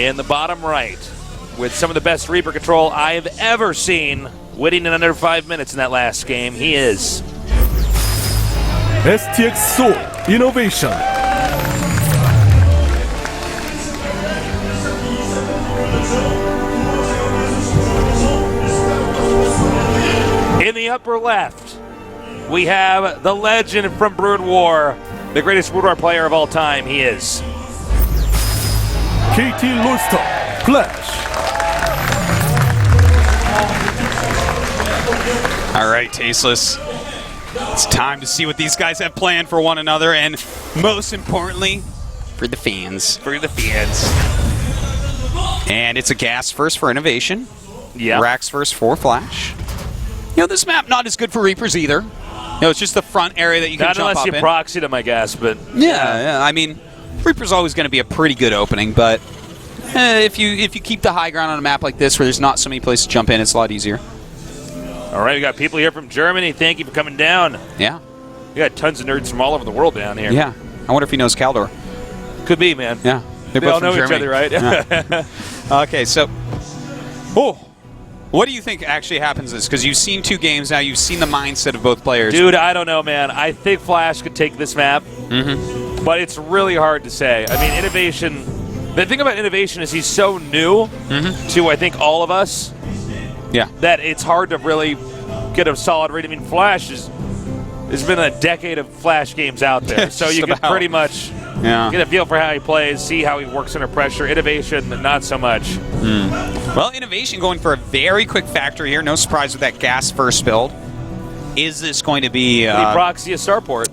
in the bottom right with some of the best Reaper control I've ever seen, winning in under 5 minutes in that last game. He is STX Soul Innovation. in the upper left. We have the legend from Brood War, the greatest Brood War player of all time. He is KT Loyster Flash. All right, Tasteless. It's time to see what these guys have planned for one another, and most importantly, for the fans. for the fans. And it's a gas first for Innovation. Yeah. Rax first for Flash. You know, this map not as good for Reapers either. You know, it's just the front area that you can Not jump unless up you in. proxy them, I guess, but Yeah, I mean, Reaper's always going to be a pretty good opening, but if you keep the high ground on a map like this where there's not so many places to jump in, it's a lot easier. All right, we got people here from Germany. Thank you for coming down. Yeah. We got tons of nerds from all over the world down here. Yeah. I wonder if he knows Caldor. Could be, man. Yeah. They're They both all know from each Germany. other, right? Yeah. Okay, so, what do you think actually happens this? Because you've seen 2 games now, you've seen the mindset of both players. Dude, I don't know, man. I think Flash could take this map, but it's really hard to say. I mean, Innovation, the thing about Innovation is he's so new to, I think, all of us, Yeah. that it's hard to really get a solid read. I mean, Flash is, there's been a decade of Flash games out there, so Just you can about. pretty much Yeah. get a feel for how he plays, see how he works under pressure. Innovation, not so much. Well, Innovation going for a very quick factory here. No surprise with that gas first build. Is this going to be... He proxy a starport.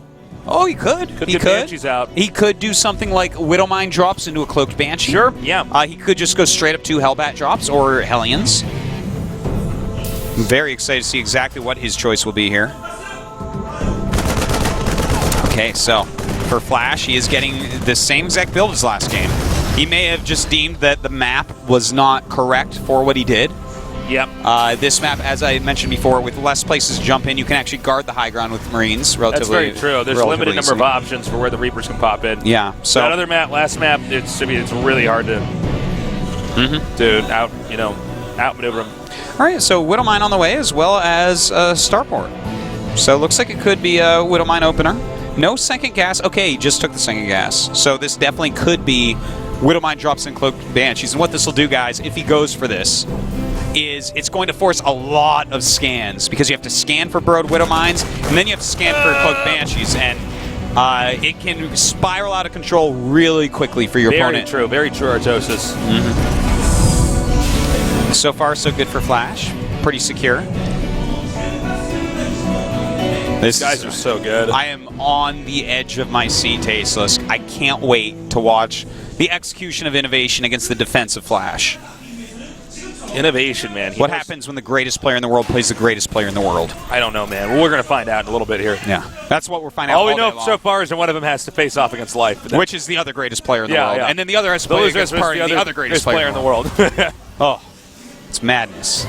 oh, he could. Could He get could. Banshees out. He could do something like Widowmine drops into a Cloaked Banshee. Sure, yeah. He could just go straight up to Hellbat drops or Hellions. I'm very excited to see exactly what his choice will be here. Okay, so for Flash, he is getting the same exact build as last game. He may have just deemed that the map was not correct for what he did. Yep. This map, as I mentioned before, with less places to jump in, you can actually guard the high ground with Marines relatively. That's very true. There's a limited number of easily. options for where the Reapers can pop in. Yeah, so That other map, last map, it's really hard to outmaneuver them. All right, so Widowmine on the way, as well as Starport. So it looks like it could be a Widowmine opener. No second gas. Okay, he just took the second gas. So this definitely could be Widowmine drops in Cloaked Banshees. And what this will do, guys, if he goes for this, is it's going to force a lot of scans, because you have to scan for Burrowed Widowmines, and then you have to scan for Cloaked Banshees, and it can spiral out of control really quickly for your opponent. Very true, Artosis. So far, so good for Flash. Pretty secure. These guys are so good. I am on the edge of my seat, Tasteless. I can't wait to watch the execution of Innovation against the defense of Flash. Innovation, man. What happens when the greatest player in the world plays the greatest player in the world? I don't know, man. Well, we're going to find out in a little bit here. Yeah, that's what we're finding out All we all know day long. so far is that one of them has to face off against Life. But Which is the other greatest player in the world. yeah. And then the other has to the play loser against is the other greatest player in the world. Oh, it's madness.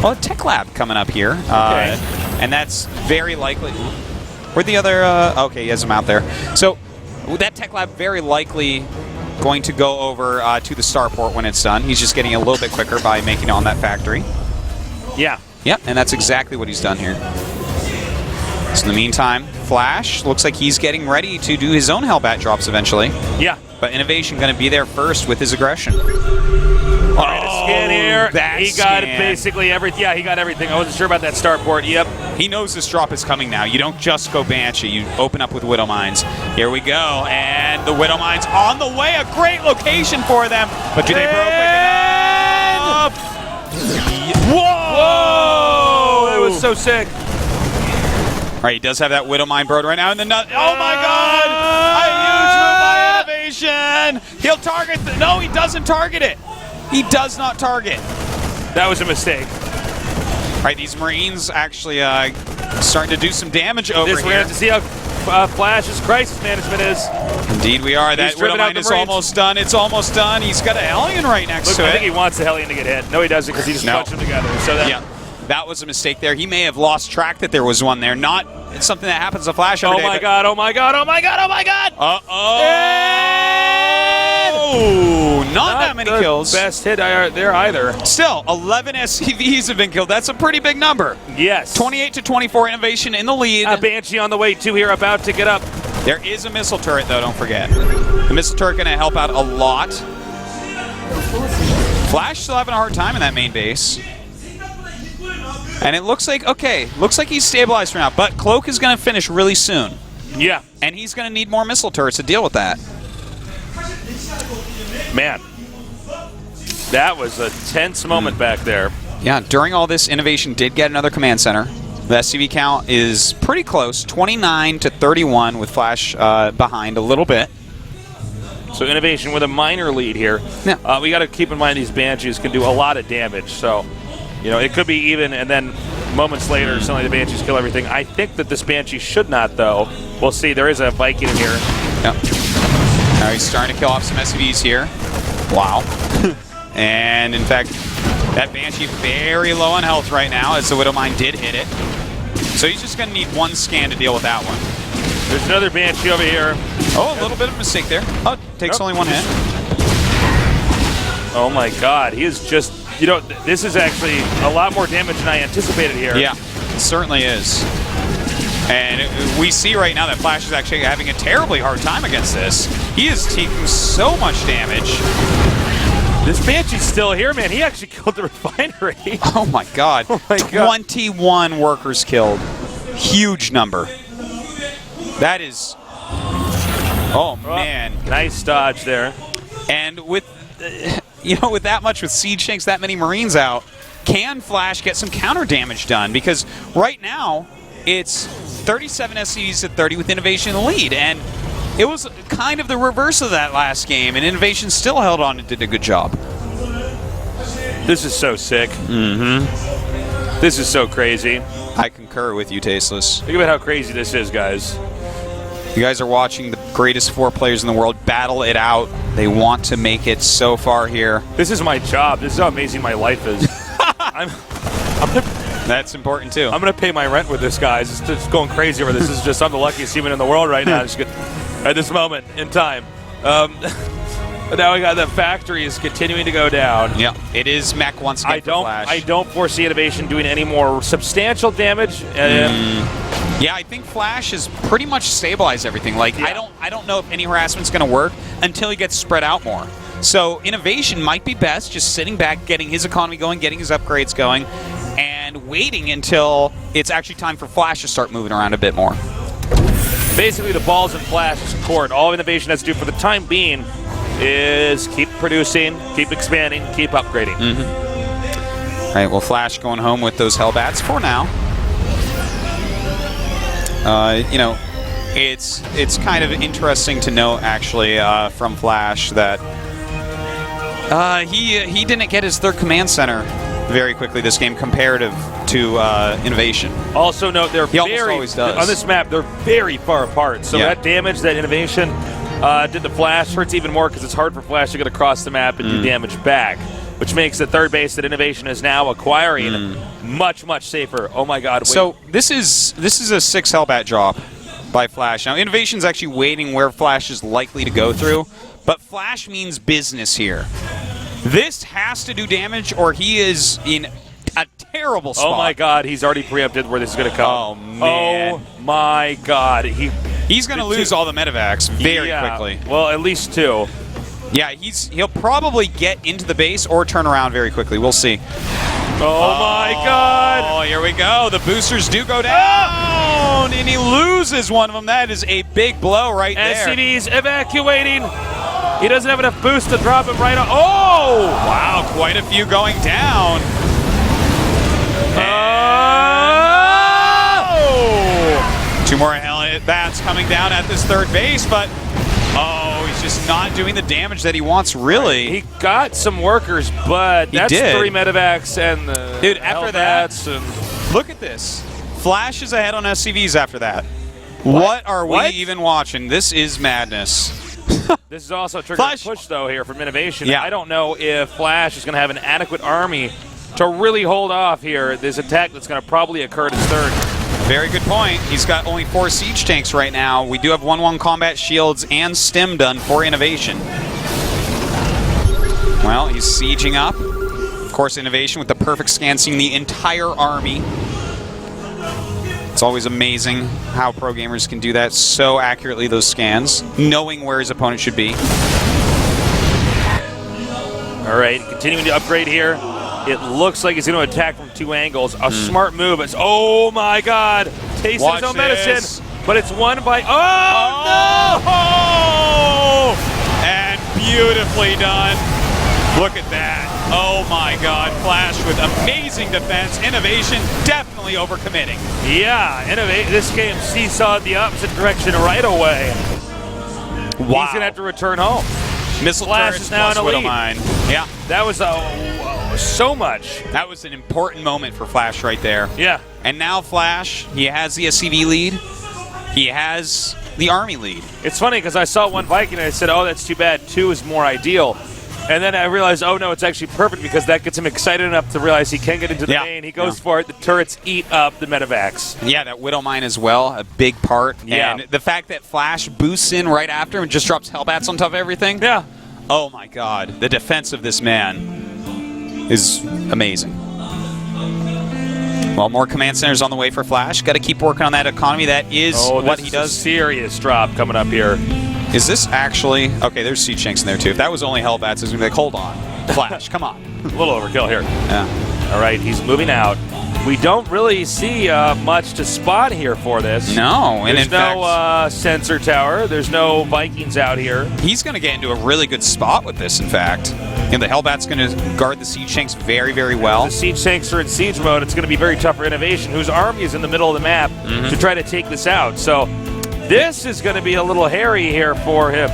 Well, a Tech Lab coming up here. Okay. And that's very likely... Where'd the other... okay, he has him out there. So, that Tech Lab very likely going to go over to the Starport when it's done. He's just getting a little bit quicker by making it on that factory. Yeah. Yep, and that's exactly what he's done here. So in the meantime, Flash looks like he's getting ready to do his own Hellbat drops eventually. Yeah. But Innovation going to be there first with his aggression. Oh, scan here. that He got scan. basically everything. Yeah, he got everything. I wasn't sure about that starport. Yep. He knows this drop is coming now. You don't just go Banshee. You open up with Widowmines. Here we go. And the Widowmines on the way. A great location for them. But do they burrow quick enough? Whoa! That was so sick. All right, he does have that Widowmine burrowed right now. And the nut. Oh my God! A huge move by Innovation. He'll target. No, he doesn't target it. He does not target. That was a mistake. All right, these Marines actually starting to do some damage over We're going to here. have to see how Flash's crisis management is. Indeed, we are. That driven out Widowmine the is Marines. almost done. It's almost done. He's got a Hellion right next Look, to I it. think he wants the Hellion to get hit. No, he doesn't, because he just No. punched them together. So that, Yeah, that was a mistake there. He may have lost track that there was one there. Not it's something that happens to Flash every Oh day. my God! Oh my God! Oh my God! Oh my God! Uh-oh! Oh, not that many the kills. Best hit there either. Still, 11 SCVs have been killed. That's a pretty big number. Yes. 28 to 24, Innovation in the lead. A Banshee on the way too here, about to get up. There is a missile turret, though, don't forget. The missile turret going to help out a lot. Flash still having a hard time in that main base. And it looks like, okay, looks like he's stabilized for now, but Cloak is going to finish really soon. Yeah. And he's going to need more missile turrets to deal with that. Man. That was a tense moment back there. Yeah, during all this, Innovation did get another command center. The SCV count is pretty close, 29 to 31 with Flash behind a little bit. So Innovation with a minor lead here. Yeah. We got to keep in mind these Banshees can do a lot of damage. So, you know, it could be even, and then moments later, suddenly the Banshees kill everything. I think that this Banshee should not, though. We'll see. There is a Viking in here. Yep. Now he's starting to kill off some SCVs here. Wow. And, in fact, that Banshee very low on health right now as the Widowmine did hit it. So he's just going to need one scan to deal with that one. There's another Banshee over here. Oh, a little bit of a mistake there. Oh, takes only one hit. Oh my god, he is just, you know, this is actually a lot more damage than I anticipated here. Yeah, it certainly is. And we see right now that Flash is actually having a terribly hard time against this. He is taking so much damage. This Banshee's still here, man. He actually killed the refinery. Oh my god. Oh my god. 21 workers killed. Huge number. That is... Oh, man. Nice dodge there. And with, you know, with that much, with Siege Tanks, that many Marines out, can Flash get some counter damage done? Because right now, it's 37 SCVs to 30 with Innovation in the lead. And it was kind of the reverse of that last game, and Innovation still held on and did a good job. This is so sick. Mm-hmm. This is so crazy. I concur with you, Tasteless. Think about how crazy this is, guys. You guys are watching the greatest 4 players in the world battle it out. They want to make it so far here. This is my job. This is how amazing my life is. That's important, too. I'm going to pay my rent with this, guys. It's just going crazy over this. This is just, I'm the luckiest human in the world right now. Just at this moment in time. But now we got the factory is continuing to go down. Yeah, it is mech once again for Flash. I don't foresee Innovation doing any more substantial damage. Yeah, I think Flash has pretty much stabilized everything. Like, yeah. I don't know if any harassment's going to work until he gets spread out more. So Innovation might be best just sitting back, getting his economy going, getting his upgrades going, and waiting until it's actually time for Flash to start moving around a bit more. Basically, the ball's in Flash's court. All Innovation has to do for the time being is keep producing, keep expanding, keep upgrading. Mm-hmm. All right, well, Flash going home with those Hellbats for now. You know, it's kind of interesting to know, actually, from Flash that he didn't get his 3rd command center very quickly this game comparative to Innovation. Also note they're he very always does. on this map. They're very far apart. So that damage that Innovation did to Flash hurts even more because it's hard for Flash to get across the map and do damage back, which makes the 3rd base that Innovation is now acquiring much safer. Oh my God! Wait. So this is a 6 Hellbat drop by Flash. Now Innovation's actually waiting where Flash is likely to go through, but Flash means business here. This has to do damage, or he is in a terrible spot. Oh my God! He's already preempted where this is going to come. Oh man! Oh my God! He's going to lose all the medevacs very quickly. Well, at least 2. Yeah, he'll probably get into the base or turn around very quickly. We'll see. Oh my God! Oh, here we go. The boosters do go down, and he loses one of them. That is a big blow right there. SCV's evacuating. He doesn't have enough boost to drop him right on. Oh! Wow, quite a few going down. Oh! 2 more Hellbats coming down at this 3rd base, but he's just not doing the damage that he wants, really. He got some workers, but that's 3 medevacs and the dude, after that, and look at this. Flash is ahead on SCVs after that. What are we even watching? This is madness. This is also a trigger push, though, here from Innovation. Yeah. I don't know if Flash is going to have an adequate army to really hold off here this attack that's going to probably occur at his 3rd. Very good point. He's got only 4 siege tanks right now. We do have 1-1 combat shields and stim done for Innovation. Well, he's sieging up. Of course, Innovation with the perfect scan, seeing the entire army. It's always amazing how pro gamers can do that so accurately, those scans, knowing where his opponent should be. All right, continuing to upgrade here. It looks like he's going to attack from 2 angles. A smart move. It's, oh my God, tasting Watch his own this. medicine. But it's won by, oh no! And beautifully done. Look at that. Oh my God, Flash with amazing defense. Innovation definitely overcommitting. Yeah, this game seesawed the opposite direction right away. Wow. He's going to have to return home. Missile Flash turrets is now plus in a lead. Widowmine. Yeah, That was so much. that was an important moment for Flash right there. Yeah. And now Flash, he has the SCV lead. He has the Army lead. It's funny because I saw 1 Viking and I said, oh, that's too bad. 2 is more ideal. And then I realized, oh, no, it's actually perfect because that gets him excited enough to realize he can get into the main. He goes for it. The turrets eat up the medevacs. Yeah, that Widowmine as well, a big part. Yeah. And the fact that Flash boosts in right after him and just drops Hellbats on top of everything. Yeah. Oh my God, the defense of this man is amazing. Well, more command centers on the way for Flash. Got to keep working on that economy. That is what he does. A serious drop coming up here. Is this actually... Okay, there's Siege Tanks in there too. If that was only Hellbats, it's going to be like, hold on. Flash, come on. A little overkill here. Yeah. All right, he's moving out. We don't really see much to spot here for this. No, and There's in no fact, sensor tower. There's no Vikings out here. he's going to get into a really good spot with this, in fact. And the Hellbat's going to guard the Siege Tanks very, very well. The siege tanks are in siege mode. It's going to be very tough for Innovation, whose army is in the middle of the map, to try to take this out. So this is going to be a little hairy here for him.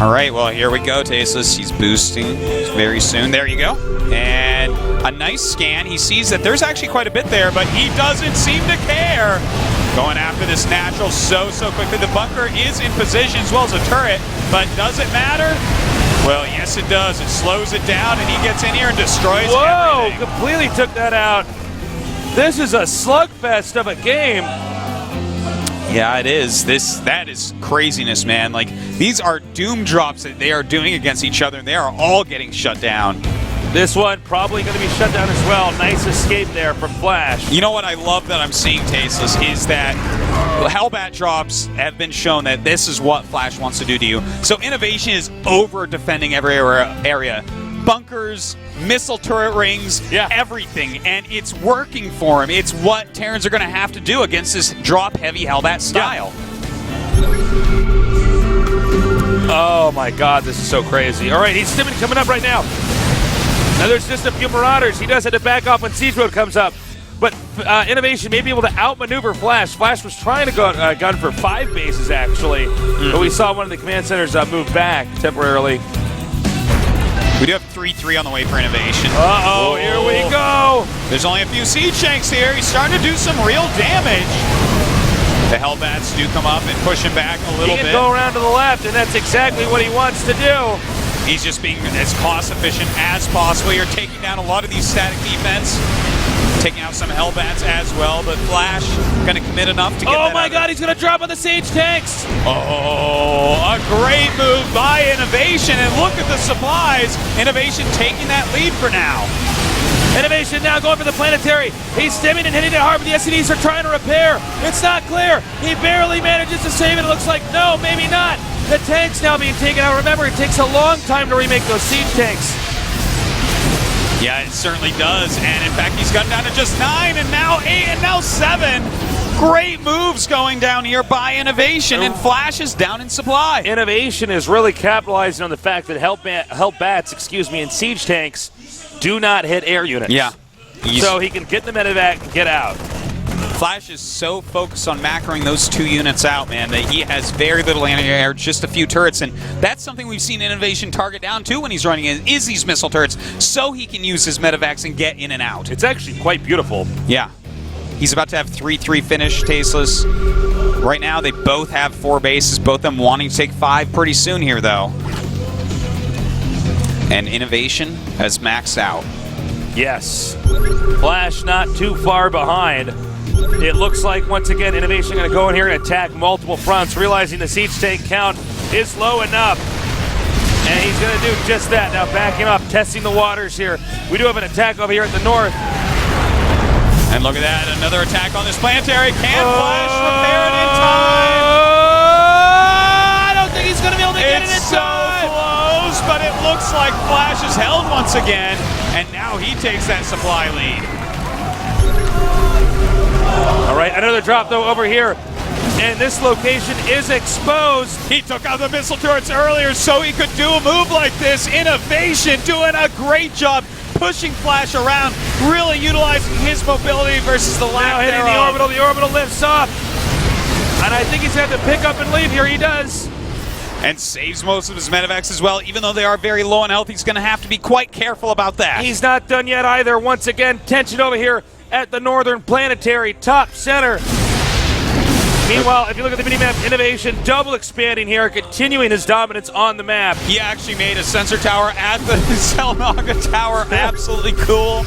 All right, well, here we go, Tasteless. He's boosting very soon. There you go. And a nice scan. He sees that there's actually quite a bit there, but he doesn't seem to care. Going after this natural so quickly. The bunker is in position as well as a turret, but does it matter? Well, yes, it does. It slows it down, and he gets in here and destroys Whoa, everything. completely took that out. This is a slugfest of a game. Yeah, it is. That is craziness, man. Like, these are doom drops that they are doing against each other, and they are all getting shut down. This one probably going to be shut down as well. Nice escape there from Flash. You know what I love that I'm seeing, Tasteless, is that Hellbat drops have been shown that this is what Flash wants to do to you. So Innovation is over defending every area. Bunkers, missile turret rings, everything, and it's working for him. It's what Terrans are going to have to do against this drop-heavy Hellbat style. Oh my God, this is so crazy. All right, he's stimming coming up right now. Now there's just a few Marauders. He does have to back off when Siege Mode comes up. But Innovation may be able to outmaneuver Flash. Flash was trying to go gun for 5 bases, actually. But we saw one of the command centers move back temporarily. We do have 3-3 on the way for Innovation. Uh-oh, here we go. There's only a few Siege Tanks here. He's starting to do some real damage. The Hellbats do come up and push him back a little He can bit. go around to the left, and that's exactly what he wants to do. He's just being as cost efficient as possible. You're taking down a lot of these static defense, taking out some Hellbats as well, but Flash going to commit enough to get Oh that my out God, of he's going to drop on the Siege Tanks. Oh, a great move by Innovation, and look at the supplies. Innovation taking that lead for now. Innovation now going for the planetary. He's stimming and hitting it hard, but the SCVs are trying to repair. It's not clear. He barely manages to save it. It looks like no, maybe not. The tank's now being taken out. Remember, it takes a long time to remake those siege tanks. Yeah, it certainly does. And in fact, he's gotten down to just 9, and now 8, and now 7. Great moves going down here by Innovation, and Flash is down in supply. Innovation is really capitalizing on the fact that Hellbats, and siege tanks do not hit air units. Yeah. So he can get in the medevac and get out. Flash is so focused on macroing those 2 units out, man, that he has very little anti-air, just a few turrets, and that's something we've seen Innovation target down to when he's running in, is these missile turrets, so he can use his medevacs and get in and out. It's actually quite beautiful. Yeah. He's about to have 3-3 finish, Tasteless. Right now, they both have 4 bases, both of them wanting to take 5 pretty soon here, though. And Innovation has maxed out. Yes. Flash not too far behind. It looks like, once again, Innovation going to go in here and attack multiple fronts, realizing the siege tank count is low enough. And he's going to do just that. Now backing up, testing the waters here. We do have an attack over here at the north. And look at that, another attack on this planetary. Can Flash repair it in time? I don't think he's going to be able to get it in It's so time. close, but it looks like Flash is held once again, and now he takes that supply lead. All right, another drop though over here. And this location is exposed. He took out the missile turrets earlier so he could do a move like this. Innovation doing a great job pushing Flash around, really utilizing his mobility versus the lack Now hitting the thereof. orbital. The orbital lifts off. And I think he's going to have to pick up and leave here. He does. And saves most of his medevacs as well. Even though they are very low on health, he's going to have to be quite careful about that. He's not done yet either. Once again, tension over here at the Northern Planetary, top center. Meanwhile, if you look at the minimap, Innovation double expanding here, continuing his dominance on the map. He actually made a sensor tower at the Xel'Naga Tower. Absolutely cool.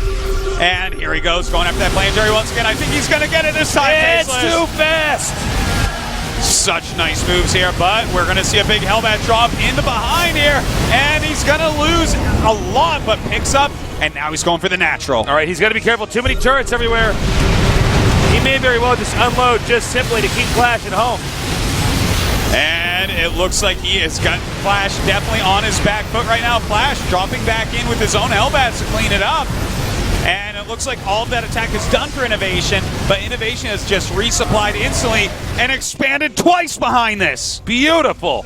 And here he goes, going after that planetary once again. I think he's going to get it this time. It's Tasteless. too fast. Such nice moves here, but we're going to see a big Hellbat drop in the behind here. And he's going to lose a lot, but picks up. And now he's going for the natural. All right, he's got to be careful. Too many turrets everywhere. He may very well just unload just simply to keep Flash at home. And it looks like he has got Flash definitely on his back foot right now. Flash dropping back in with his own Hellbats to clean it up. And it looks like all of that attack is done for Innovation, but Innovation has just resupplied instantly and expanded twice behind this. Beautiful.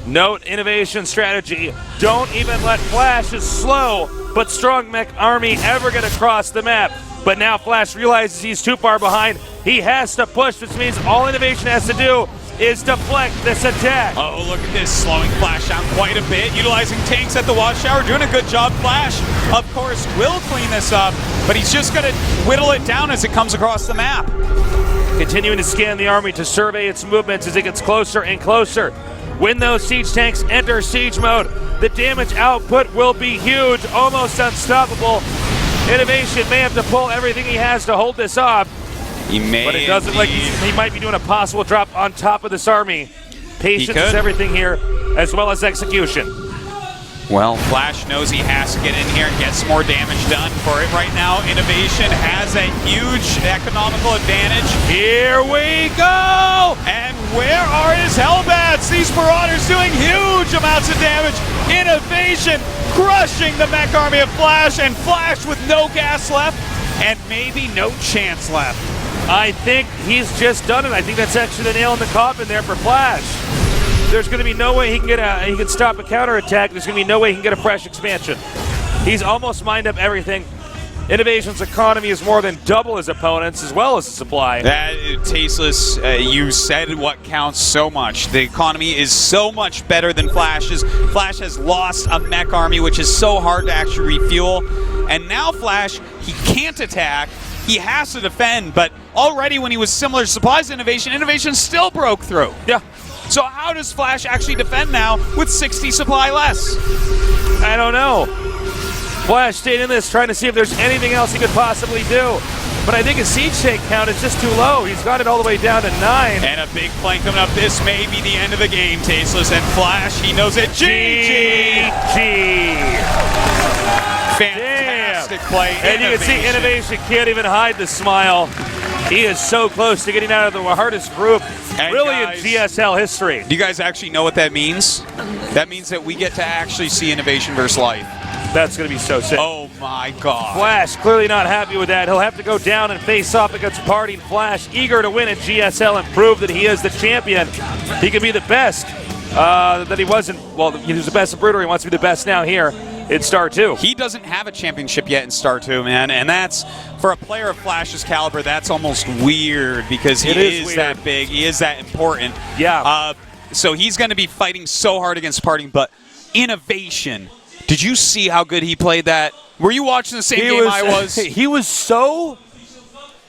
Note Innovation strategy. Don't even let Flash's slow but strong mech army ever get across the map. But now Flash realizes he's too far behind. He has to push, which means all Innovation has to do is deflect this attack. Oh, look at this, slowing Flash down quite a bit, utilizing tanks at the Watchtower, doing a good job. Flash, of course, will clean this up, but he's just going to whittle it down as it comes across the map. Continuing to scan the army to survey its movements as it gets closer and closer. When those siege tanks enter siege mode, the damage output will be huge, almost unstoppable. Innovation may have to pull everything he has to hold this off. He may, but it does look like he might be doing a possible drop on top of this army. Patience is everything here, as well as execution. Well, Flash knows he has to get in here and get some more damage done for it right now. Innovation has a huge economical advantage. Here we go! And where are his Hellbats? These Marauders doing huge amounts of damage. Innovation crushing the mech army of Flash, and Flash with no gas left and maybe no chance left. I think he's just done it. I think that's actually the nail in the coffin there for Flash. There's going to be no way he can stop a counterattack. There's going to be no way he can get a fresh expansion. He's almost mined up everything. Innovation's economy is more than double his opponent's, as well as the supply. That Tasteless, you said what counts so much. The economy is so much better than Flash's. Flash has lost a mech army, which is so hard to actually refuel. And now Flash, he can't attack. He has to defend, but already when he was similar supplies to Innovation still broke through. Yeah. So how does Flash actually defend now with 60 supply less? I don't know. Flash stayed in this, trying to see if there's anything else he could possibly do. But I think his siege tank count is just too low. He's got it all the way down to 9. And a big flank coming up. This may be the end of the game, Tasteless. And Flash, he knows it. GG! Fantastic play. And you can see Innovation can't even hide the smile. He is so close to getting out of the hardest group, and really, guys, in GSL history. Do you guys actually know what that means? That means that we get to actually see Innovation versus Life. That's going to be so sick. Oh my God. Flash clearly not happy with that. He'll have to go down and face off against Parting Flash, eager to win at GSL and prove that he is the champion. He can be the best that he wasn't. Well, he was the best in Broodal. He wants to be the best now here in Star 2. He doesn't have a championship yet in Star 2, man, and that's, for a player of Flash's caliber, that's almost weird because he is that big, he is that important. Yeah. So he's going to be fighting so hard against Parting, but Innovation, did you see how good he played that? Were you watching the same game I was? He was so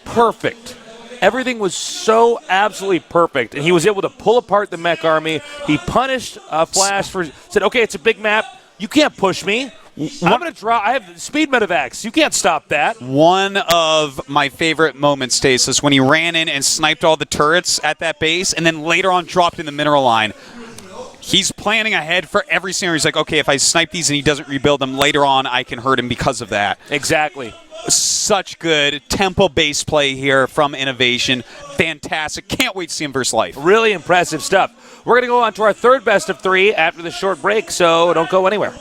perfect. Everything was so absolutely perfect, and he was able to pull apart the mech army. He punished Flash said, okay, it's a big map. You can't push me. I'm going to draw. I have speed medevacs. You can't stop that. One of my favorite moments, Tasteless, when he ran in and sniped all the turrets at that base and then later on dropped in the mineral line. He's planning ahead for every scenario. He's like, okay, if I snipe these and he doesn't rebuild them, later on I can hurt him because of that. Exactly. Such good tempo-based play here from Innovation. Fantastic. Can't wait to see him versus Life. Really impressive stuff. We're going to go on to our third best of 3 after the short break, so don't go anywhere.